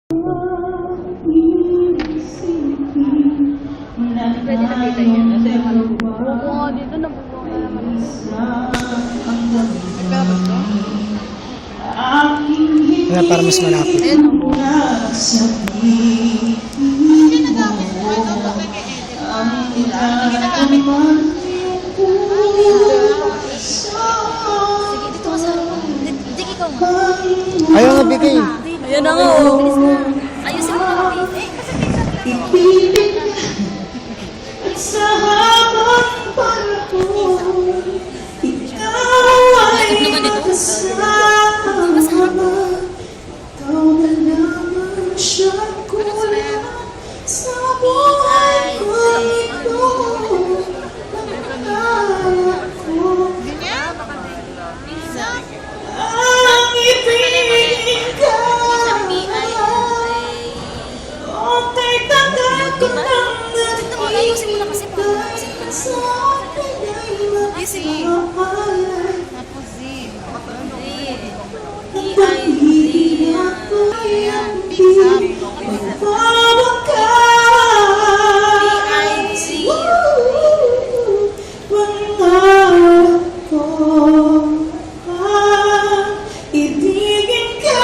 Pwede nakita niya. Oo nga, dito nabubuo ka naman. Nagkabag to? Wala, para mas malapit. Ayun. Hindi nagamit mo ito, bakit i-edit mo? Hindi nagamit mo. Sige, dito ka sa harap. Dik ikaw nga. Ayaw nga bigay. Ayan na nga, oh. Bilis na. Ayusin mo na kami. Sa habang panahon, ikaw ay kasama. Ikaw na lamang siyang kulang sa buhay ko ito. Pangarap ko ang ibigin ka. Okay, tagal ko nang Ayusin mo na kasi pa. sa akin ay magpapalan. Pag-ibig ako ay ambig, magpawakas. Pangarap ko ang ibigin ka.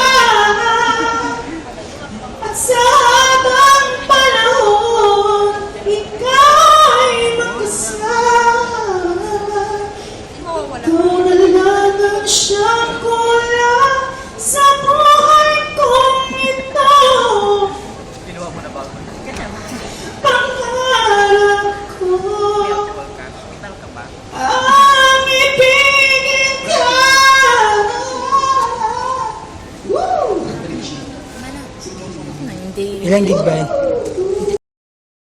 At sa habang panahon, ikaw ay magkasama. Ikaw na lamang siyang kulang sa buhay kong ito. Pangarap ko ang ibigin ka. Woo! Hindi. Ilang gig ba yan?